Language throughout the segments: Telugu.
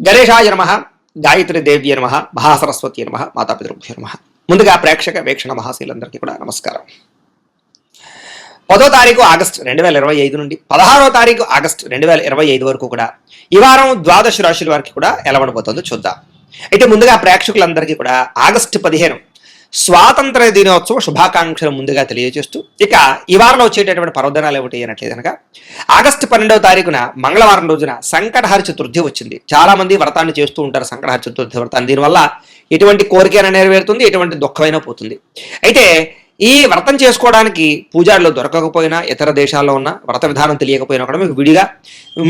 గణేశాయ నమః, గాయత్రి దేవ్య నమః, మహాసరస్వతి నమః, మాతాపితృభ్యో నమః. ముందుగా ప్రేక్షక వీక్షణ మహాశీలందరికీ కూడా నమస్కారం. 10వ తారీఖు ఆగస్టు 2025 నుండి 16వ తారీఖు ఆగస్టు 2025 వరకు కూడా ఈ వారం ద్వాదశ రాశుల వారికి కూడా ఎలా ఉండబోతుందో చూద్దాం. అయితే ముందుగా ప్రేక్షకులందరికీ కూడా ఆగస్టు 15 స్వాతంత్ర దినోత్సవ శుభాకాంక్షలు ముందుగా తెలియజేస్తూ, ఇక ఈ వారంలో వచ్చేటటువంటి పర్వదినాలు ఏమిటి అనట్లేదు కనుక ఆగస్టు 12వ తారీఖున మంగళవారం రోజున సంకటహర చతుర్థి వచ్చింది. చాలా మంది వ్రతాన్ని చేస్తూ ఉంటారు, సంకటహర చతుర్థి వ్రతాన్ని. దీనివల్ల ఎటువంటి కోరికైనా నెరవేరుతుంది, ఎటువంటి దుఃఖమైనా పోతుంది. అయితే ఈ వ్రతం చేసుకోవడానికి పూజారులు దొరకకపోయినా, ఇతర దేశాల్లో ఉన్న వ్రత విధానం తెలియకపోయినా కూడా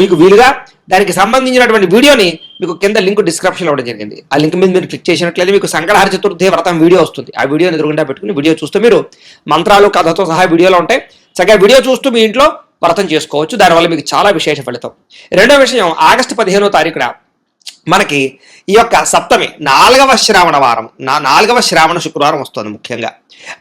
మీకు వీలుగా దానికి సంబంధించినటువంటి వీడియోని మీకు కింద లింక్ డిస్క్రిప్షన్లో ఇవ్వడం జరిగింది. ఆ లింక్ మీద మీరు క్లిక్ చేసినట్లయితే మీకు సంకటహర చతుర్థి వ్రతం వీడియో వస్తుంది. ఆ వీడియోని ఎదురుగుండా పెట్టుకుని వీడియో చూస్తూ మీరు మంత్రాలు కథతో సహా వీడియోలో ఉంటాయి, చక్కగా వీడియో చూస్తూ మీ ఇంట్లో వ్రతం చేసుకోవచ్చు. దానివల్ల మీకు చాలా విశేష ఫలితం. రెండో విషయం, ఆగస్టు 15వ తారీఖున మనకి ఈ యొక్క సప్తమి 4వ శ్రావణ వారం, 4వ శ్రావణ శుక్రవారం వస్తుంది. ముఖ్యంగా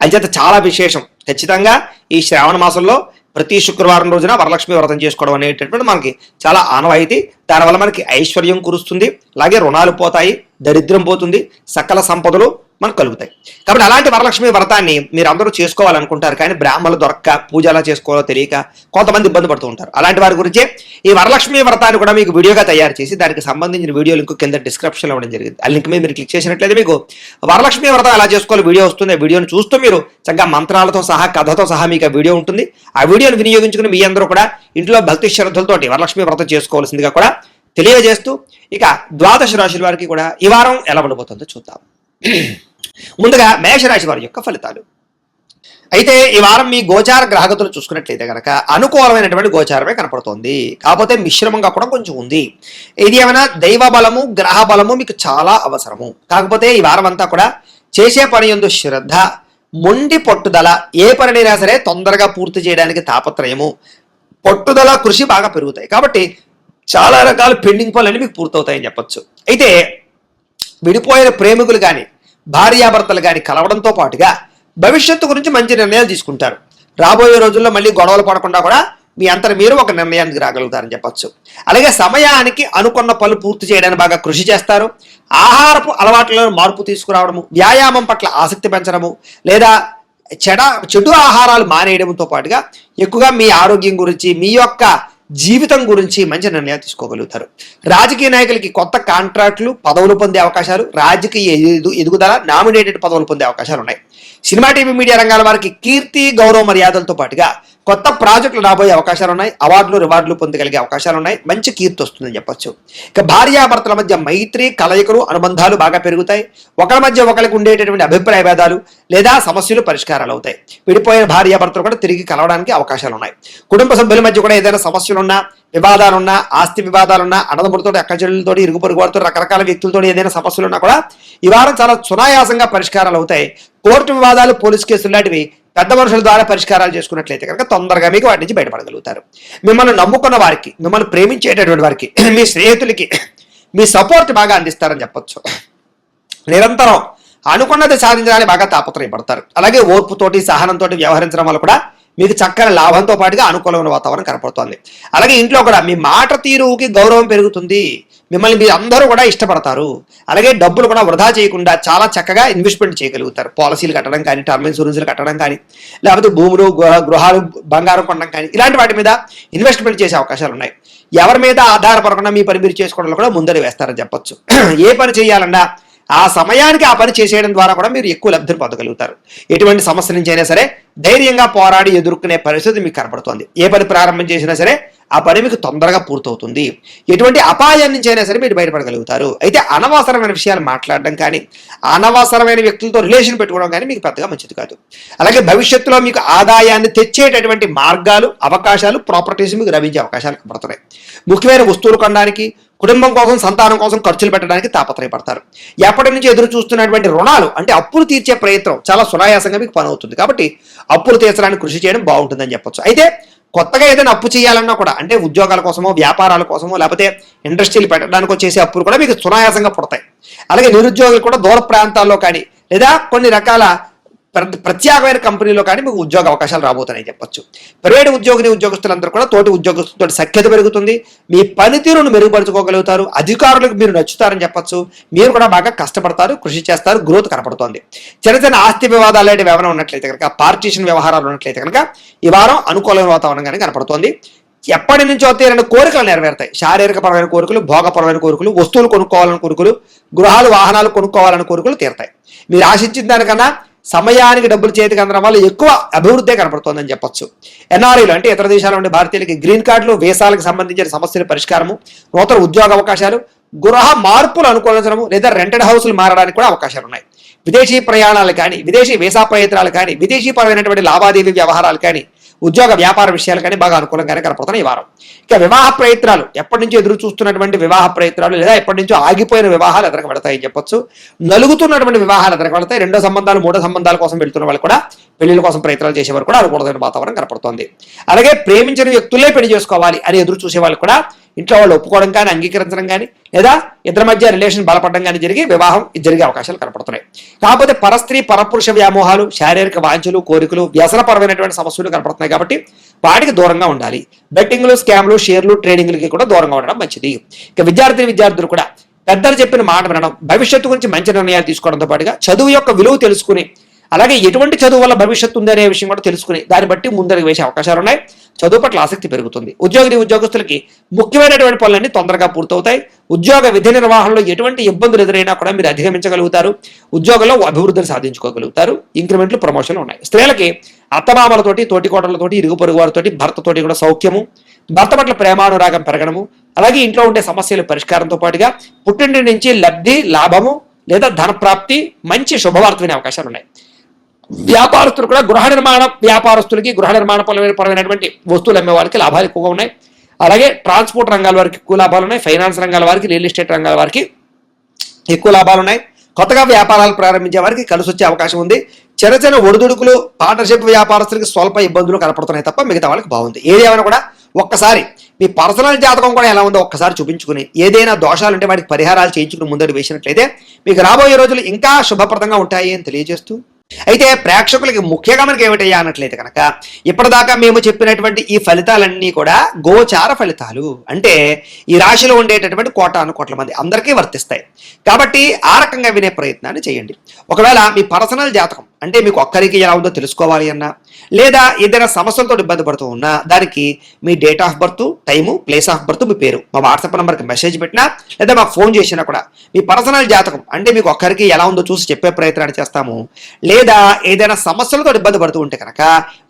అంచేత చాలా విశేషం. ఖచ్చితంగా ఈ శ్రావణ మాసంలో ప్రతి శుక్రవారం రోజున వరలక్ష్మి వ్రతం చేసుకోవడం అనేటటువంటి మనకి చాలా ఆనవాయితీ. దానివల్ల మనకి ఐశ్వర్యం కురుస్తుంది, అలాగే రుణాలు పోతాయి, దరిద్రం పోతుంది, సకల సంపదలు మనకు కలుగుతాయి. కాబట్టి అలాంటి వరలక్ష్మి వ్రతాన్ని మీరు అందరూ చేసుకోవాలనుకుంటారు, కానీ బ్రాహ్మణులు దొరక్క పూజ ఎలా చేసుకోవాలో తెలియక కొంతమంది ఇబ్బంది పడుతూ ఉంటారు. అలాంటి వారి గురించే ఈ వరలక్ష్మి వ్రతాన్ని కూడా మీకు వీడియోగా తయారు చేసి దానికి సంబంధించిన వీడియో లింక్ కింద డిస్క్రిప్షన్లో ఇవ్వడం జరిగింది. ఆ లింక్ మీద మీరు క్లిక్ చేసినట్లయితే మీకు వరలక్ష్మి వ్రతం ఎలా చేసుకోవాలో వీడియో వస్తుంది. ఆ వీడియోని చూస్తూ మీరు చక్కగా మంత్రాలతో సహా కథతో సహా మీకు ఆ వీడియో ఉంటుంది. ఆ వీడియోని వినియోగించుకుని మీ అందరూ కూడా ఇంట్లో భక్తి శ్రద్ధలతోటి వరలక్ష్మి వ్రతం చేసుకోవాల్సిందిగా కూడా తెలియజేస్తూ, ఇక ద్వాదశ రాశుల వారికి కూడా ఈ వారం ఎలా ఉండబోతుందో చూద్దాం. ముందుగా మేషరాశి వారి యొక్క ఫలితాలు. అయితే ఈ వారం మీ గోచార గ్రహగతులు చూసుకున్నట్లయితే కనుక అనుకూలమైనటువంటి గోచారమే కనపడుతోంది. కాకపోతే మిశ్రమంగా కూడా కొంచెం ఉంది. ఇది ఏమైనా దైవ బలము, గ్రహ బలము మీకు చాలా అవసరము. కాకపోతే ఈ వారం అంతా కూడా చేసే పని యందు శ్రద్ధ, మొండి పట్టుదల, ఏ పనినైనా సరే తొందరగా పూర్తి చేయడానికి తాపత్రయము, పట్టుదల, కృషి బాగా పెరుగుతాయి. కాబట్టి చాలా రకాల పెండింగ్ పనులన్నీ మీకు పూర్తవుతాయని చెప్పొచ్చు. అయితే విడిపోయిన ప్రేమికులు కానీ భార్యాభర్తలు కానీ కలవడంతో పాటుగా భవిష్యత్తు గురించి మంచి నిర్ణయాలు తీసుకుంటారు. రాబోయే రోజుల్లో మళ్ళీ గొడవలు పడకుండా కూడా మీ అంతట మీరు ఒక నిర్ణయానికి రాగలుగుతారని చెప్పచ్చు. అలాగే సమయానికి అనుకున్న పనులు పూర్తి చేయడానికి బాగా కృషి చేస్తారు. ఆహారపు అలవాట్లలో మార్పు తీసుకురావడము, వ్యాయామం పట్ల ఆసక్తి పెంచడము, లేదా చెడు ఆహారాలు మానేయడంతో పాటుగా ఎక్కువగా మీ ఆరోగ్యం గురించి, మీ యొక్క జీవితం గురించి మంచి నిర్ణయాలు తీసుకోగలుగుతారు. రాజకీయ నాయకులకి కొత్త కాంట్రాక్టులు, పదవులు పొందే అవకాశాలు, రాజకీయ ఎదుగుదల, నామినేటెడ్ పదవులు పొందే అవకాశాలు ఉన్నాయి. సినిమా, టీవీ, మీడియా రంగాల వారికి కీర్తి, గౌరవ మర్యాదలతో పాటుగా కొత్త ప్రాజెక్టులు రాబోయే అవకాశాలు ఉన్నాయి. అవార్డులు, రివార్డులు పొందగలిగే అవకాశాలు ఉన్నాయి. మంచి కీర్తి వస్తుందని చెప్పొచ్చు. ఇక భార్యాభర్తల మధ్య మైత్రి, కలయికలు, అనుబంధాలు బాగా పెరుగుతాయి. ఒకరి మధ్య ఒకరికి ఉండేటటువంటి అభిప్రాయ భేదాలు లేదా సమస్యలు పరిష్కారాలు అవుతాయి. విడిపోయిన భార్యాభర్తలు కూడా తిరిగి కలవడానికి అవకాశాలు ఉన్నాయి. కుటుంబ సభ్యుల మధ్య కూడా ఏదైనా సమస్యలున్నా, వివాదాలున్నా, ఆస్తి వివాదాలున్నా, అన్నదమ్ములతో, అక్కచెల్లెలతో, ఇరుగు పొరుగు వారితో, రకరకాల వ్యక్తులతో ఏదైనా సమస్యలున్నా కూడా ఈ వారం చాలా సునాయాసంగా పరిష్కారాలు అవుతాయి. కోర్టు వివాదాలు, పోలీసు కేసులు లాంటివి పెద్ద మనుషుల ద్వారా పరిష్కారాలు చేసుకున్నట్లయితే కనుక తొందరగా మీకు వాటి నుంచి బయటపడగలుగుతారు. మిమ్మల్ని నమ్ముకున్న వారికి, మిమ్మల్ని ప్రేమించేటటువంటి వారికి, మీ స్నేహితులకి మీ సపోర్ట్ బాగా అందిస్తారని చెప్పొచ్చు. నిరంతరం అనుకున్నది సాధించడానికి బాగా తాపత్రయపడతారు. అలాగే ఓర్పుతోటి, సహనంతో వ్యవహరించడం వల్ల కూడా మీకు చక్కని లాభంతో పాటుగా అనుకూలమైన వాతావరణం కనపడుతోంది. అలాగే ఇంట్లో కూడా మీ మాట తీరుకి గౌరవం పెరుగుతుంది. మిమ్మల్ని మీరు అందరూ కూడా ఇష్టపడతారు. అలాగే డబ్బులు కూడా వృధా చేయకుండా చాలా చక్కగా ఇన్వెస్ట్మెంట్ చేయగలుగుతారు. పాలసీలు కట్టడం కానీ, టర్మ్ ఇన్సూరెన్స్లు కట్టడం కానీ, లేకపోతే భూములు, గృహాలు, బంగారం కొనడం కానీ, ఇలాంటి వాటి మీద ఇన్వెస్ట్మెంట్ చేసే అవకాశాలు ఉన్నాయి. ఎవరి మీద ఆధారపడకుండా మీ పని మీరు చేసుకోవడంలో కూడా ముందడి వేస్తారని చెప్పొచ్చు. ఏ పని చేయాలన్నా ఆ సమయానికి ఆ పని చేసేయడం ద్వారా కూడా మీరు ఎక్కువ లబ్ధిని పొందగలుగుతారు. ఎటువంటి సమస్య నుంచి అయినా సరే ధైర్యంగా పోరాడి ఎదుర్కొనే పరిస్థితి మీకు కనపడుతుంది. ఏ పని ప్రారంభం చేసినా సరే ఆ పని మీకు తొందరగా పూర్తవుతుంది. ఎటువంటి అపాయం నుంచి అయినా సరే మీరు బయటపడగలుగుతారు. అయితే అనవసరమైన విషయాలు మాట్లాడడం కానీ, అనవసరమైన వ్యక్తులతో రిలేషన్ పెట్టుకోవడం కానీ మీకు పెద్దగా మంచిది కాదు. అలాగే భవిష్యత్తులో మీకు ఆదాయాన్ని తెచ్చేటటువంటి మార్గాలు, అవకాశాలు, ప్రాపర్టీస్ మీకు లభించే అవకాశాలు కనపడుతున్నాయి. ముఖ్యమైన వస్తువులు కొనడానికి, కుటుంబం కోసం, సంతానం కోసం ఖర్చులు పెట్టడానికి తాపత్రయపడతారు. ఎప్పటి నుంచి ఎదురు చూస్తున్నటువంటి రుణాలు అంటే అప్పులు తీర్చే ప్రయత్నం చాలా సునాయాసంగా మీకు పని అవుతుంది. కాబట్టి అప్పులు తీర్చడానికి కృషి చేయడం బాగుంటుందని చెప్పొచ్చు. అయితే కొత్తగా ఏదైనా అప్పు చేయాలన్నా కూడా, అంటే ఉద్యోగాల కోసమో, వ్యాపారాల కోసమో, లేకపోతే ఇండస్ట్రీలు పెట్టడానికి చేసే అప్పులు కూడా మీకు సునాయాసంగా పుడతాయి. అలాగే నిరుద్యోగులు కూడా దూర ప్రాంతాల్లో కానీ, లేదా కొన్ని రకాల ప్రత్యేకమైన కంపెనీలో కానీ మీకు ఉద్యోగ అవకాశాలు రాబోతున్నాయి చెప్పొచ్చు. ప్రైవేట్ ఉద్యోగస్తులందరూ కూడా తోటి ఉద్యోగస్తులతో సఖ్యత పెరుగుతుంది. మీ పనితీరును మెరుగుపరుచుకోగలుగుతారు. అధికారులకు మీరు నచ్చుతారని చెప్పొచ్చు. మీరు కూడా బాగా కష్టపడతారు, కృషి చేస్తారు, గ్రోత్ కనపడుతోంది. చిన్న ఆస్తి వివాదాలు లాంటివి ఏమైనా ఉన్నట్లయితే కనుక, పార్టీషన్ వ్యవహారాలు ఉన్నట్లయితే కనుక ఈ వారం అనుకూలమైన వాతావరణంగానే కనపడుతోంది. ఎప్పటి నుంచో తీరని కోరికలు నెరవేరుతాయి. శారీరకపరమైన కోరికలు, భోగపరమైన కోరికలు, వస్తువులు కొనుక్కోవాలని కోరికలు, గృహాలు వాహనాలు కొనుక్కోవాలని కోరికలు తీరుతాయి. మీరు ఆశించిన దానికన్నా సమయానికి డబ్బులు చేతికి అందడం వల్ల ఎక్కువ అభివృద్ధి కనపడుతోందని చెప్పొచ్చు. ఎన్ఆర్ఐలు అంటే ఇతర దేశాల నుండి భారతీయులకి గ్రీన్ కార్డులు, వీసాలకు సంబంధించిన సమస్యల పరిష్కారము, నూతన ఉద్యోగ అవకాశాలు, గృహ మార్పులు అనుకూలించడము లేదా రెంటెడ్ హౌస్లు మారడానికి కూడా అవకాశాలు ఉన్నాయి. విదేశీ ప్రయాణాలు కానీ, విదేశీ వీసా ప్రయత్నాలు కానీ, విదేశీ పరమైనటువంటి లావాదేవీ వ్యవహారాలు కానీ, ఉద్యోగ వ్యాపార విషయాలు కానీ బాగా అనుకూలంగానే కనపడుతున్నాయి ఈ వారం. ఇక వివాహ ప్రయత్నాలు, ఎప్పటి నుంచో ఎదురు చూస్తున్నటువంటి వివాహ ప్రయత్నాలు లేదా ఎప్పటి నుంచో ఆగిపోయిన వివాహాలు ఎదరకబడతాయని చెప్పొచ్చు. నలుగుతున్నటువంటి వివాహాలు ఎదరకబడతాయి. రెండో సంబంధాలు, మూడో సంబంధాల కోసం వెళ్తున్న వాళ్ళు కూడా, పెళ్లిళ్ళ కోసం ప్రయత్నాలు చేసేవారు కూడా అనుకూలమైన వాతావరణం కనపడుతోంది. అలాగే ప్రేమించిన వ్యక్తులే పెళ్లి చేసుకోవాలి అని ఎదురు చూసే వాళ్ళు కూడా ఇంట్లో వాళ్ళు ఒప్పుకోవడం కానీ, అంగీకరించడం కానీ, లేదా ఇద్దరి మధ్య రిలేషన్ బలపడడం కానీ జరిగి వివాహం జరిగే అవకాశాలు కనపడుతున్నాయి. కాకపోతే పరస్త్రీ పరపురుష వ్యామోహాలు, శారీరక వాంఛలు, కోరికలు, వ్యసనపరమైనటువంటి సమస్యలు కనపడుతున్నాయి కాబట్టి వాటికి దూరంగా ఉండాలి. బెట్టింగ్లు, స్కామ్లు, షేర్లు, ట్రేడింగ్లకి కూడా దూరంగా ఉండడం మంచిది. ఇక విద్యార్థులు కూడా పెద్దలు చెప్పిన మాట వినడం, భవిష్యత్తు గురించి మంచి నిర్ణయాలు తీసుకోవడంతో పాటుగా చదువు యొక్క విలువ తెలుసుకుని, అలాగే ఎటువంటి చదువు వల్ల భవిష్యత్తు ఉందనే విషయం కూడా తెలుసుకుని దాన్ని బట్టి ముందరికి వేసే అవకాశాలు ఉన్నాయి. చదువు పట్ల ఆసక్తి పెరుగుతుంది. ఉద్యోగస్తులకి ముఖ్యమైనటువంటి పనులన్నీ తొందరగా పూర్తవుతాయి. ఉద్యోగ విధి నిర్వహణలో ఎటువంటి ఇబ్బందులు ఎదురైనా కూడా మీరు అధిగమించగలుగుతారు. ఉద్యోగంలో అభివృద్ధిని సాధించుకోగలుగుతారు. ఇంక్రిమెంట్లు, ప్రమోషన్లు ఉన్నాయి. స్త్రీలకి అత్తమామలతోటి, తోటికోటలతోటి, ఇరుగు పొరుగు వారితోటి, భర్తతోటి కూడా సౌఖ్యము, భర్త పట్ల ప్రేమానురాగం పెరగడము, అలాగే ఇంట్లో ఉండే సమస్యల పరిష్కారంతో పాటుగా పుట్టింటి నుంచి లబ్ధి, లాభము లేదా ధనప్రాప్తి, మంచి శుభవార్త వినే అవకాశాలు ఉన్నాయి. వ్యాపారస్తులు కూడా గృహ నిర్మాణ పరమైనటువంటి వస్తువులు అమ్మే వాళ్ళకి లాభాలు ఎక్కువగా ఉన్నాయి. అలాగే ట్రాన్స్పోర్ట్ రంగాల వారికి ఎక్కువ లాభాలు ఉన్నాయి. ఫైనాన్స్ రంగాల వారికి, రియల్ ఎస్టేట్ రంగాల వారికి ఎక్కువ లాభాలు ఉన్నాయి. కొత్తగా వ్యాపారాలు ప్రారంభించే వారికి కలిసి వచ్చే అవకాశం ఉంది. చిన్న ఒడిదుడుకులు, పార్ట్నర్షిప్ వ్యాపారస్తులకి స్వల్ప ఇబ్బందులు కనపడుతున్నాయి తప్ప మిగతా వాళ్ళకి బాగుంది. ఏదేమైనా కూడా ఒక్కసారి మీ పర్సనల్ జాతకం కూడా ఎలా ఉందో ఒక్కసారి చూపించుకుని, ఏదైనా దోషాలు ఉంటే వాటికి పరిహారాలు చేయించుకుని ముందడు వేసినట్లయితే మీకు రాబోయే రోజులు ఇంకా శుభప్రదంగా ఉంటాయి అని తెలియజేస్తూ, అయితే ప్రేక్షకులకి ముఖ్యంగా మనకి ఏమిటయ్యా అన్నట్లయితే కనుక, ఇప్పటిదాకా మేము చెప్పినటువంటి ఈ ఫలితాలన్నీ కూడా గోచార ఫలితాలు, అంటే ఈ రాశిలో ఉండేటటువంటి కోట్ల మంది అందరికీ వర్తిస్తాయి. కాబట్టి ఆ రకంగా వినే ప్రయత్నాన్ని చేయండి. ఒకవేళ మీ పర్సనల్ జాతకం అంటే మీకు ఒక్కరికి ఎలా ఉందో తెలుసుకోవాలి అన్నా, లేదా ఏదైనా సమస్యలతో ఇబ్బంది పడుతూ ఉన్నా, దానికి మీ date of birth, time, place of birth, మీ పేరు మా వాట్సాప్ నెంబర్కి మెసేజ్ పెట్టినా లేదా మాకు ఫోన్ చేసినా కూడా మీ పర్సనల్ జాతకం అంటే మీకు ఒక్కరికి ఎలా ఉందో చూసి చెప్పే ప్రయత్నాన్ని చేస్తాము. లేదా ఏదైనా సమస్యలతో ఇబ్బంది పడుతూ ఉంటే కనుక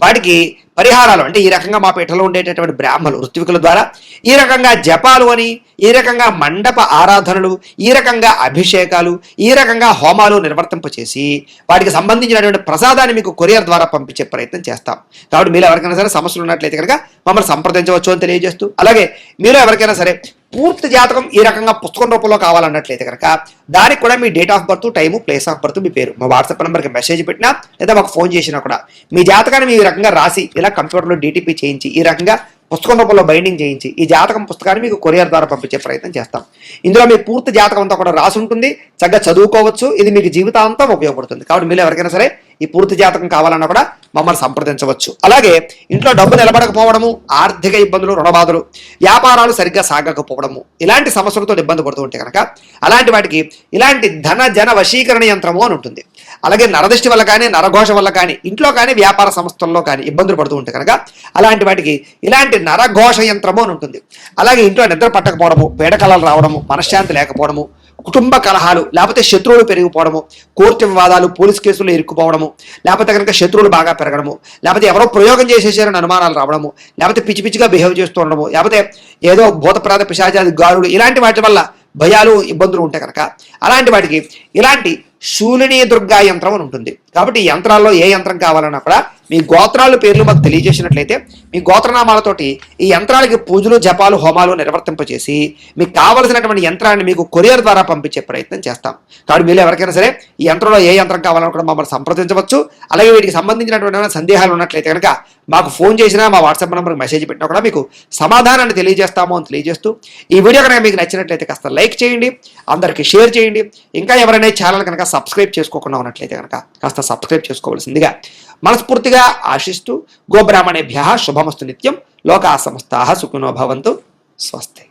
వాటికి పరిహారాలు అంటే ఈ రకంగా మా పీఠలో ఉండేటటువంటి బ్రాహ్మణులు, ఋత్వికుల ద్వారా ఈ రకంగా జపాలు అని, ఈ రకంగా మండప ఆరాధనలు, ఈ రకంగా అభిషేకాలు, ఈ రకంగా హోమాలు నిర్వర్తింపచేసి వాటికి సంబంధించినటువంటి ప్రసాదాన్ని మీకు కొరియర్ ద్వారా పంపించే ప్రయత్నం చేస్తాం. కాబట్టి మీరు ఎవరికైనా సరే సమస్యలు ఉన్నట్లయితే కనుక మమ్మల్ని సంప్రదించవచ్చు అని తెలియజేస్తూ, అలాగే మీరు ఎవరికైనా సరే పూర్తి జాతకం ఈ రకంగా పుస్తకం రూపంలో కావాలన్నట్లయితే కనుక దానికి కూడా మీ date of birth, time, place of birth, మీ పేరు మా వాట్సాప్ నెంబర్కి మెసేజ్ పెట్టినా లేదా మాకు ఫోన్ చేసినా కూడా మీ జాతకాన్ని ఈ రకంగా రాసి ఇలా కంప్యూటర్లో డీటీపీ చేయించి ఈ రకంగా పుస్తకం రూపంలో బైండింగ్ చేయించి ఈ జాతకం పుస్తకాన్ని మీకు కొరియర్ ద్వారా పంపించే ప్రయత్నం చేస్తాం. ఇందులో మీ పూర్తి జాతకం అంతా కూడా రాసి ఉంటుంది. చక్కగా చదువుకోవచ్చు. ఇది మీకు జీవితాంతం ఉపయోగపడుతుంది. కాబట్టి మీరు ఎవరికైనా సరే ఈ పూర్తి జాతకం కావాలన్నా కూడా మమ్మల్ని సంప్రదించవచ్చు. అలాగే ఇంట్లో డబ్బు నిలబడకపోవడము, ఆర్థిక ఇబ్బందులు, రుణబాధలు, వ్యాపారాలు సరిగ్గా సాగకపోవడము, ఇలాంటి సమస్యలతో ఇబ్బంది పడుతూ ఉంటే కనుక అలాంటి వాటికి ఇలాంటి ధన జన వశీకరణ యంత్రము అని ఉంటుంది. అలాగే నరదృష్టి వల్ల కానీ, నరఘోష వల్ల కానీ, ఇంట్లో కానీ, వ్యాపార సంస్థల్లో కానీ ఇబ్బందులు పడుతూ ఉంటే కనుక అలాంటి వాటికి ఇలాంటి నరఘోష యంత్రము అని ఉంటుంది. అలాగే ఇంట్లో నిద్ర పట్టకపోవడము, పీడకలలు రావడము, మనశ్శాంతి లేకపోవడము, కుటుంబ కలహాలు, లేకపోతే శత్రువులు పెరిగిపోవడము, కోర్టు వివాదాలు, పోలీస్ కేసులు ఇరుక్కుపోవడము, లేకపోతే కనుక శత్రువులు బాగా పెరగడము, లేకపోతే ఎవరో ప్రయోగం చేసేసారని అనుమానాలు రావడము, లేకపోతే పిచ్చి పిచ్చిగా బిహేవ్ చేస్తూ ఉండడము, లేకపోతే ఏదో భూతప్రాత పిశాచాది గారులు, ఇలాంటి వాటి వల్ల భయాలు, ఇబ్బందులు ఉంటాయి కనుక అలాంటి వాటికి ఇలాంటి శూలిని దుర్గా యంత్రం అని ఉంటుంది. కాబట్టి ఈ యంత్రాల్లో ఏ యంత్రం కావాలన్నా కూడా మీ గోత్రాలు పేర్లు మాకు తెలియజేసినట్లయితే మీ గోత్రనామాలతోటి ఈ యంత్రాలకి పూజలు జపాలు హోమాలు నిర్వర్తింపచేసి మీకు కావలసినటువంటి యంత్రాన్ని మీకు కొరియర్ ద్వారా పంపించే ప్రయత్నం చేస్తాం. కాబట్టి మీరు ఎవరికైనా సరే ఈ యంత్రంలో ఏ యంత్రం కావాలని కూడా మమ్మల్ని సంప్రదించవచ్చు. అలాగే వీటికి సంబంధించినటువంటి సందేహాలు ఉన్నట్లయితే కనుక మాకు ఫోన్ చేసినా మా వాట్సాప్ నెంబర్కి మెసేజ్ పెట్టినా కూడా మీకు సమాధానాన్ని తెలియజేస్తాము అని తెలియజేస్తూ ఈ వీడియో కనుక మీకు నచ్చినట్లయితే కాస్త లైక్ చేయండి, అందరికీ షేర్ చేయండి. ఇంకా ఎవరైనా ఛానల్ కనుక సబ్స్క్రైబ్ చేసుకోకుండా ఉన్నట్లయితే కనుక కాస్త సబ్స్క్రైబ్ చేసుకోవాల్సిందిగా మనస్ఫూర్తిగా ఆశిస్తూ గోబ్రాహ్మణేభ్యః శుభమస్తు నిత్యం. లోకా సమస్తాః సుఖినో భవంతు. స్వస్తి.